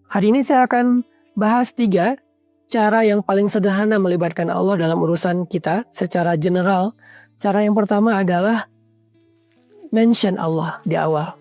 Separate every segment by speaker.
Speaker 1: Hari ini saya akan bahas 3 cara yang paling sederhana melibatkan Allah dalam urusan kita secara general. Cara yang pertama adalah mention Allah di awal.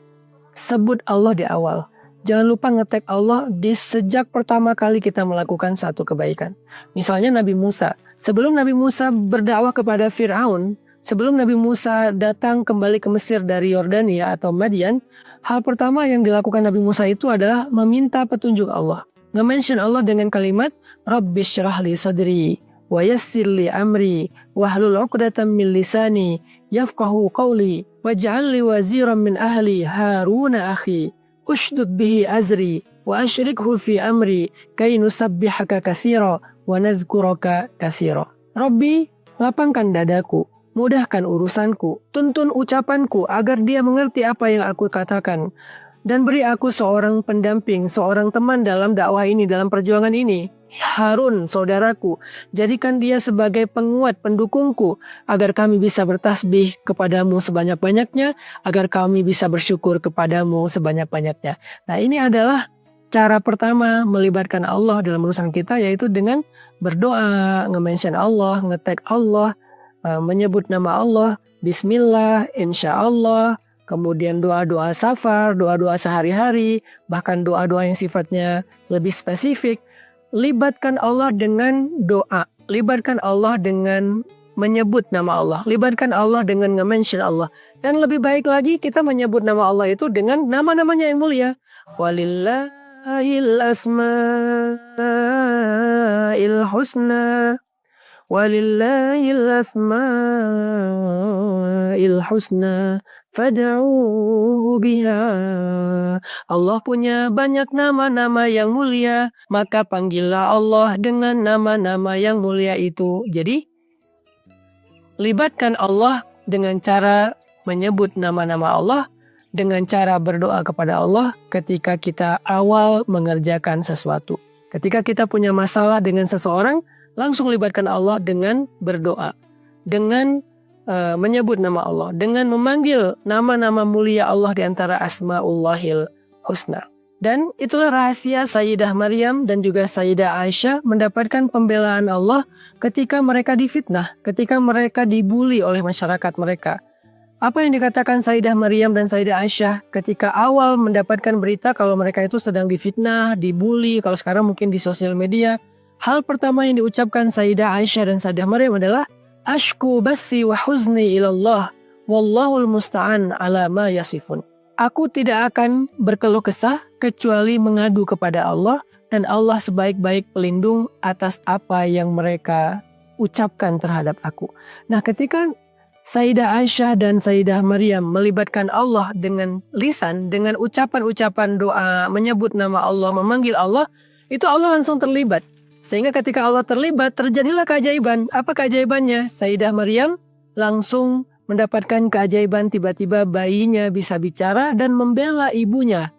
Speaker 1: Sebut Allah di awal. Jangan lupa nge-tag Allah di sejak pertama kali kita melakukan satu kebaikan. Misalnya Nabi Musa. Sebelum Nabi Musa berdakwah kepada Fir'aun, sebelum Nabi Musa datang kembali ke Mesir dari Yordania atau Madian, hal pertama yang dilakukan Nabi Musa itu adalah meminta petunjuk Allah. Nge-mention Allah dengan kalimat Rabbi syrah li sadri wa yassir li amri wahlul 'uqdatam min lisani yafqahu qawli waj'al li waziran min ahli Haruna akhi ushdud bihi azri wa asyrikhu fi amri kay nusabbihaka katsira wa nadhkuraka katsira. Rabbi, lapangkan dadaku, mudahkan urusanku, tuntun ucapanku agar dia mengerti apa yang aku katakan, dan beri aku seorang pendamping, seorang teman dalam dakwah ini, dalam perjuangan ini. Harun, saudaraku, jadikan dia sebagai penguat, pendukungku, agar kami bisa bertasbih kepadamu sebanyak-banyaknya, agar kami bisa bersyukur kepadamu sebanyak-banyaknya. Nah, ini adalah cara pertama melibatkan Allah dalam urusan kita, yaitu dengan berdoa, nge-mention Allah, nge-tag Allah, menyebut nama Allah, bismillah, insya Allah, kemudian doa-doa safar, doa-doa sehari-hari, bahkan doa-doa yang sifatnya lebih spesifik. Libatkan Allah dengan doa, libatkan Allah dengan menyebut nama Allah, libatkan Allah dengan nge-mention Allah. Dan lebih baik lagi kita menyebut nama Allah itu dengan nama-namanya yang mulia. Walillahil asma'il husna, walillahil asma'il husna fad'uhu biha. Allah punya banyak nama-nama yang mulia, maka panggillah Allah dengan nama-nama yang mulia itu. Jadi, libatkan Allah dengan cara menyebut nama-nama Allah, dengan cara berdoa kepada Allah ketika kita awal mengerjakan sesuatu. Ketika kita punya masalah dengan seseorang, langsung libatkan Allah dengan berdoa, dengan menyebut nama Allah, dengan memanggil nama-nama mulia Allah di antara Asma'ullahil Husna. Dan itulah rahasia Sayyidah Maryam dan juga Sayyidah Aisyah mendapatkan pembelaan Allah ketika mereka difitnah, ketika mereka dibuli oleh masyarakat mereka. Apa yang dikatakan Sayyidah Maryam dan Sayyidah Aisyah ketika awal mendapatkan berita kalau mereka itu sedang difitnah, dibuli, kalau sekarang mungkin di sosial media. Hal pertama yang diucapkan Sayyidah Aisyah dan Sayyidah Maryam adalah Ashku bathi wa huzni ilallah, wallahul musta'an ala ma yasifun. Aku tidak akan berkeluh kesah kecuali mengadu kepada Allah, dan Allah sebaik-baik pelindung atas apa yang mereka ucapkan terhadap aku. Nah, ketika Sayyidah Aisyah dan Sayyidah Maryam melibatkan Allah dengan lisan, dengan ucapan-ucapan doa, menyebut nama Allah, memanggil Allah, itu Allah langsung terlibat. Sehingga ketika Allah terlibat, terjadilah keajaiban. Apa keajaibannya? Sayyidah Maryam langsung mendapatkan keajaiban, tiba-tiba bayinya bisa bicara dan membela ibunya.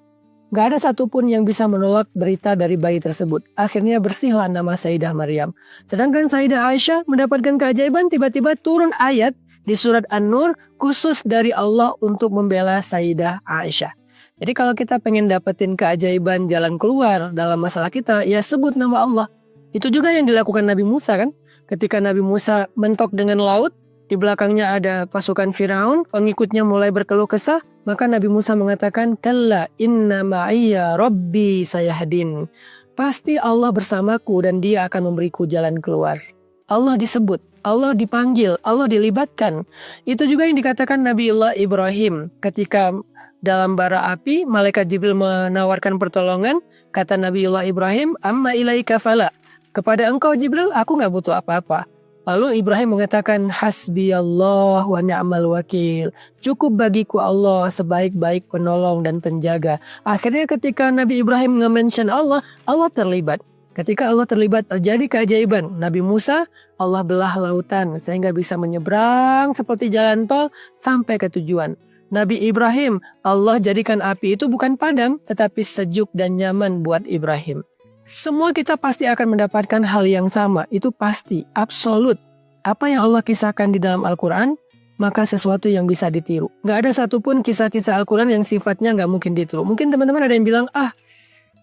Speaker 1: Gak ada satupun yang bisa menolak berita dari bayi tersebut. Akhirnya bersihlah nama Sayyidah Maryam. Sedangkan Sayyidah Aisyah mendapatkan keajaiban, tiba-tiba turun ayat di surat An-Nur khusus dari Allah untuk membela Sayyidah Aisyah. Jadi kalau kita pengen dapetin keajaiban jalan keluar dalam masalah kita, ya sebut nama Allah. Itu juga yang dilakukan Nabi Musa kan. Ketika Nabi Musa mentok dengan laut, di belakangnya ada pasukan Firaun, pengikutnya mulai berkeluh kesah, maka Nabi Musa mengatakan, Kalla inna ma'iyya rabbi sayahdin. Pasti Allah bersamaku dan dia akan memberiku jalan keluar. Allah disebut, Allah dipanggil, Allah dilibatkan. Itu juga yang dikatakan Nabiullah Ibrahim. Ketika dalam bara api, malaikat Jibril menawarkan pertolongan, kata Nabiullah Ibrahim, Amma ilaika fala. Kepada engkau Jibril, aku gak butuh apa-apa. Lalu Ibrahim mengatakan, Hasbiyallah wa ni'mal wakil. Cukup bagiku Allah sebaik-baik penolong dan penjaga. Akhirnya ketika Nabi Ibrahim nge-mention Allah, Allah terlibat. Ketika Allah terlibat, terjadi keajaiban. Nabi Musa, Allah belah lautan sehingga bisa menyeberang seperti jalan tol sampai ke tujuan. Nabi Ibrahim, Allah jadikan api itu bukan padam, tetapi sejuk dan nyaman buat Ibrahim. Semua kita pasti akan mendapatkan hal yang sama, itu pasti, absolut. Apa yang Allah kisahkan di dalam Al-Quran, maka sesuatu yang bisa ditiru. Gak ada satupun kisah-kisah Al-Quran yang sifatnya gak mungkin ditiru. Mungkin teman-teman ada yang bilang,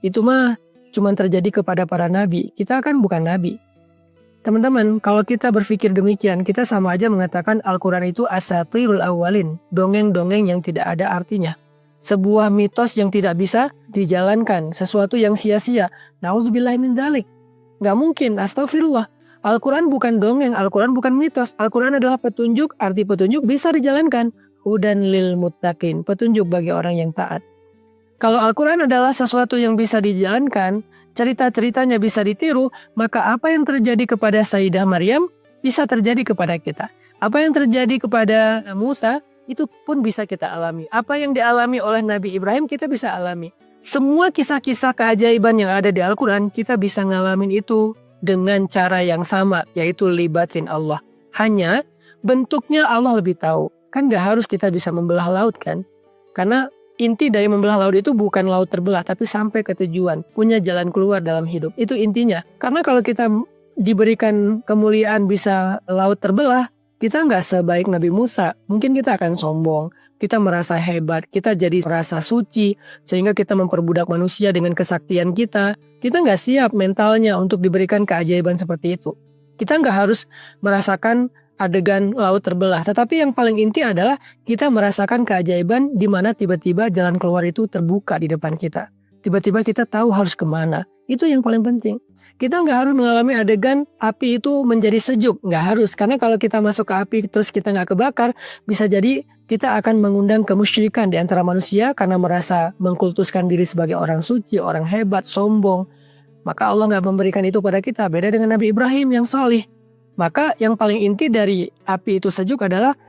Speaker 1: itu mah cuma terjadi kepada para nabi. Kita kan bukan nabi. Teman-teman, kalau kita berpikir demikian, kita sama aja mengatakan Al-Quran itu asatirul awwalin, dongeng-dongeng yang tidak ada artinya. Sebuah mitos yang tidak bisa dijalankan, sesuatu yang sia-sia. Na'udzubillahi min dzalik. Nggak mungkin, astagfirullah. Al-Quran bukan dongeng, Al-Quran bukan mitos. Al-Quran adalah petunjuk, arti petunjuk bisa dijalankan. Hudan lil muttaqin, petunjuk bagi orang yang taat. Kalau Al-Quran adalah sesuatu yang bisa dijalankan, cerita-ceritanya bisa ditiru, maka apa yang terjadi kepada Sayyidah Maryam bisa terjadi kepada kita. Apa yang terjadi kepada Musa, itu pun bisa kita alami. Apa yang dialami oleh Nabi Ibrahim, kita bisa alami. Semua kisah-kisah keajaiban yang ada di Al-Quran, kita bisa ngalamin itu dengan cara yang sama, yaitu libatin Allah. Hanya bentuknya Allah lebih tahu. Kan gak harus kita bisa membelah laut kan? Karena inti dari membelah laut itu bukan laut terbelah, tapi sampai ke tujuan. Punya jalan keluar dalam hidup. Itu intinya. Karena kalau kita diberikan kemuliaan bisa laut terbelah, kita gak sebaik Nabi Musa. Mungkin kita akan sombong. Kita merasa hebat, kita jadi merasa suci, sehingga kita memperbudak manusia dengan kesaktian kita. Kita nggak siap mentalnya untuk diberikan keajaiban seperti itu. Kita nggak harus merasakan adegan laut terbelah, tetapi yang paling inti adalah kita merasakan keajaiban di mana tiba-tiba jalan keluar itu terbuka di depan kita. Tiba-tiba kita tahu harus kemana. Itu yang paling penting. Kita nggak harus mengalami adegan api itu menjadi sejuk, nggak harus. Karena kalau kita masuk ke api terus kita nggak kebakar, bisa jadi kita akan mengundang kemusyrikan di antara manusia karena merasa mengkultuskan diri sebagai orang suci, orang hebat, sombong. Maka Allah nggak memberikan itu pada kita. Beda dengan Nabi Ibrahim yang salih. Maka yang paling inti dari api itu sejuk adalah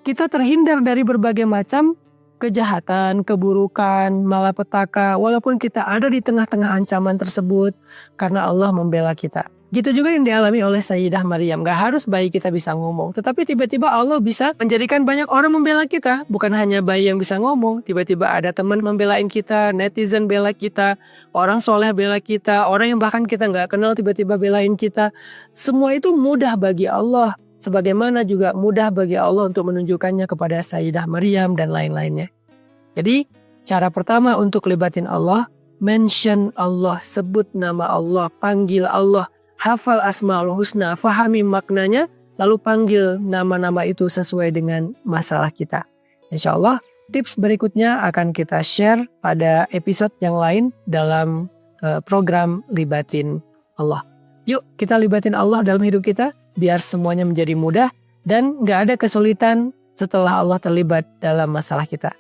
Speaker 1: kita terhindar dari berbagai macam kejahatan, keburukan, malapetaka, walaupun kita ada di tengah-tengah ancaman tersebut, karena Allah membela kita. Gitu juga yang dialami oleh Sayyidah Maryam. Gak harus bayi kita bisa ngomong, tetapi tiba-tiba Allah bisa menjadikan banyak orang membela kita. Bukan hanya bayi yang bisa ngomong, tiba-tiba ada teman membelain kita, netizen bela kita, orang soleh bela kita, orang yang bahkan kita gak kenal tiba-tiba belain kita. Semua itu mudah bagi Allah. Sebagaimana juga mudah bagi Allah untuk menunjukkannya kepada Sayyidah Maryam dan lain-lainnya. Jadi cara pertama untuk libatin Allah, mention Allah, sebut nama Allah, panggil Allah, hafal asmaul husna, fahami maknanya, lalu panggil nama-nama itu sesuai dengan masalah kita. Insya Allah tips berikutnya akan kita share pada episode yang lain dalam program Libatin Allah. Yuk kita libatin Allah dalam hidup kita, biar semuanya menjadi mudah dan gak ada kesulitan setelah Allah terlibat dalam masalah kita.